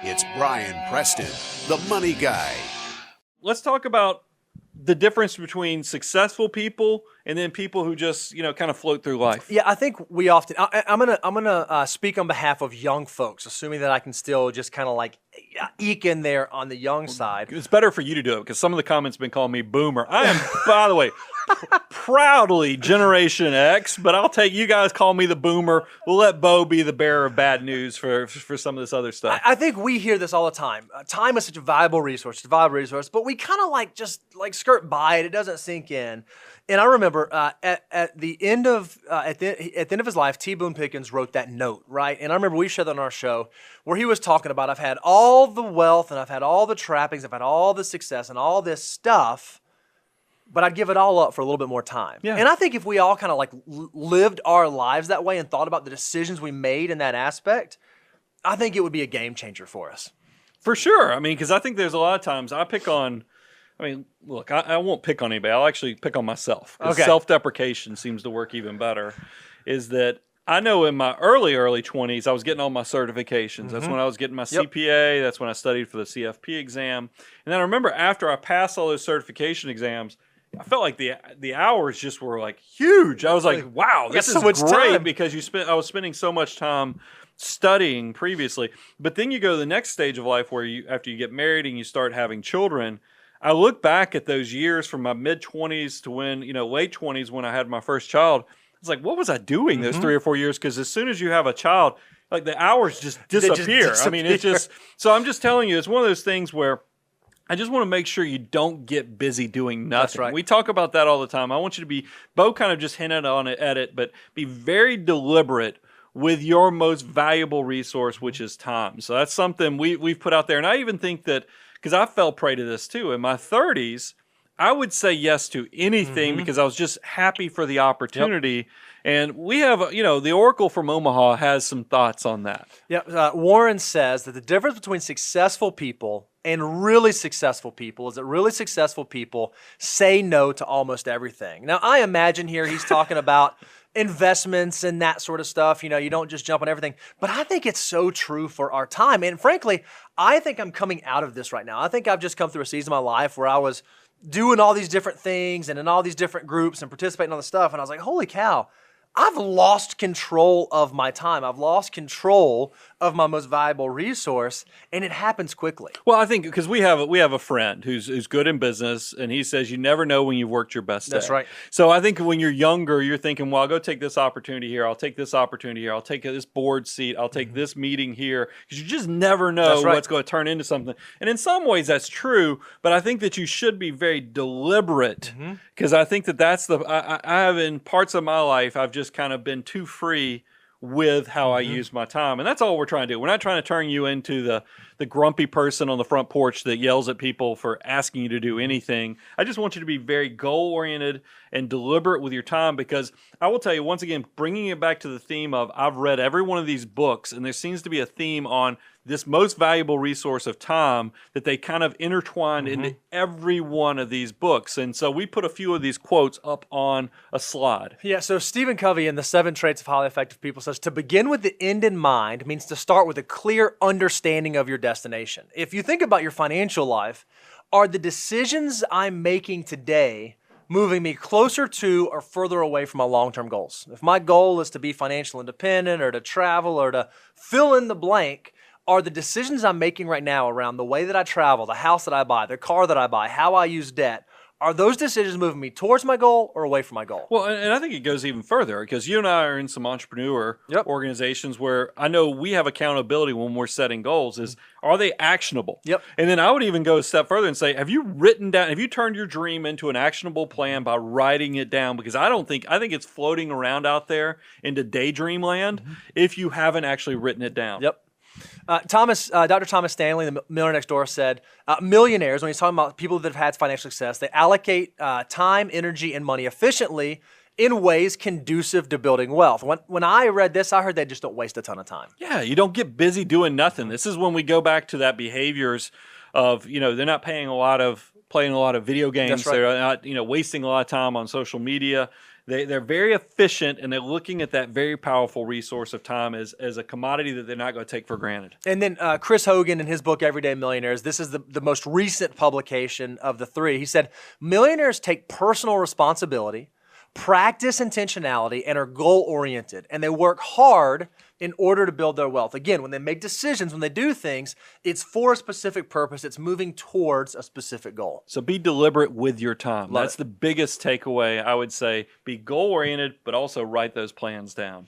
It's Brian Preston, the money guy. Let's talk about the difference between successful people and then people who just, kind of float through life. Yeah, I think we often. I'm gonna speak on behalf of young folks, assuming that I can still just kind of like eke in there on the young side. It's better for you to do it because some of the comments have been calling me boomer. I am, by the way, proudly Generation X, but I'll take you guys call me the boomer. We'll let Bo be the bearer of bad news for some of this other stuff. I think we hear this all the time. Time is such a valuable resource, but we kind of just skirt by it. It doesn't sink in. And I remember at the end of his life, T. Boone Pickens wrote that note, right? And I remember we shared that on our show where he was talking about, I've had all the wealth and I've had all the trappings, I've had all the success and all this stuff, but I'd give it all up for a little bit more time. Yeah. And I think if we all kind of lived our lives that way and thought about the decisions we made in that aspect, I think it would be a game changer for us. For sure. I mean, because I think there's a lot of times look, I won't pick on anybody. I'll actually pick on myself. Okay. Self-deprecation seems to work even better. Is that I know in my early 20s, I was getting all my certifications. That's when I was getting my CPA. That's when I studied for the CFP exam. And then I remember after I passed all those certification exams, I felt like the hours just were like huge. I was like, wow, this is so much great time. because I was spending so much time studying previously. But then you go to the next stage of life where after you get married and you start having children, I look back at those years from my mid-20s to late 20s when I had my first child. It's like, what was I doing those 3 or 4 years? Because as soon as you have a child, like the hours just disappear. I mean, so I'm just telling you, it's one of those things where I just want to make sure you don't get busy doing nothing. That's right. We talk about that all the time. I want you to be, Bo kind of just hinted on it at it, but be very deliberate with your most valuable resource, which is time. So that's something we've put out there. And I even think that, because I fell prey to this too, in my 30s, I would say yes to anything because I was just happy for the opportunity. Yep. And we have, the Oracle from Omaha has some thoughts on that. Yeah, Warren says that the difference between successful people and really successful people is that really successful people say no to almost everything. Now, I imagine here he's talking about investments and that sort of stuff. You don't just jump on everything. But I think it's so true for our time. And frankly, I think I'm coming out of this right now. I think I've just come through a season of my life where I was doing all these different things and in all these different groups and participating on the stuff. And I was like, holy cow, I've lost control of my time. I've lost control of my most valuable resource, and it happens quickly. Well, I think because we have a friend who's good in business, and he says you never know when you've worked your best day. That's right. So I think when you're younger, you're thinking, well, I'll go take this opportunity here. I'll take this opportunity here. I'll take this board seat. I'll take this meeting here, because you just never know what's going to turn into something. And in some ways, that's true. But I think that you should be very deliberate, because I think that's I have in parts of my life, I've just kind of been too free with how I use my time. And that's all we're trying to do. We're not trying to turn you into the grumpy person on the front porch that yells at people for asking you to do anything. I just want you to be very goal-oriented and deliberate with your time, because I will tell you, once again, bringing it back to the theme of I've read every one of these books, and there seems to be a theme on this most valuable resource of time that they kind of intertwined into every one of these books. And so we put a few of these quotes up on a slide. Yeah, so Stephen Covey in The 7 Traits of Highly Effective People says, to begin with the end in mind means to start with a clear understanding of your destination. If you think about your financial life, are the decisions I'm making today moving me closer to or further away from my long-term goals? If my goal is to be financially independent or to travel or to fill in the blank, are the decisions I'm making right now around the way that I travel, the house that I buy, the car that I buy, how I use debt, are those decisions moving me towards my goal or away from my goal? Well, and I think it goes even further, because you and I are in some entrepreneur organizations where I know we have accountability when we're setting goals is, are they actionable? Yep. And then I would even go a step further and say, have you turned your dream into an actionable plan by writing it down? Because I think it's floating around out there into daydream land if you haven't actually written it down. Yep. Dr. Thomas Stanley, the millionaire next door, said millionaires, when he's talking about people that have had financial success, they allocate time, energy, and money efficiently in ways conducive to building wealth. When I read this, I heard they just don't waste a ton of time. Yeah, you don't get busy doing nothing. This is when we go back to that behaviors of, they're not playing a lot of video games. That's right. They're not, wasting a lot of time on social media. They're very efficient, and they're looking at that very powerful resource of time as a commodity that they're not going to take for granted. And then Chris Hogan, in his book Everyday Millionaires, this is the most recent publication of the three. He said, millionaires take personal responsibility, practice intentionality, and are goal-oriented. And they work hard in order to build their wealth. Again, when they make decisions, when they do things, it's for a specific purpose. It's moving towards a specific goal. So be deliberate with your time. Love That's it. the biggest takeaway, I would say. Be goal-oriented, but also write those plans down.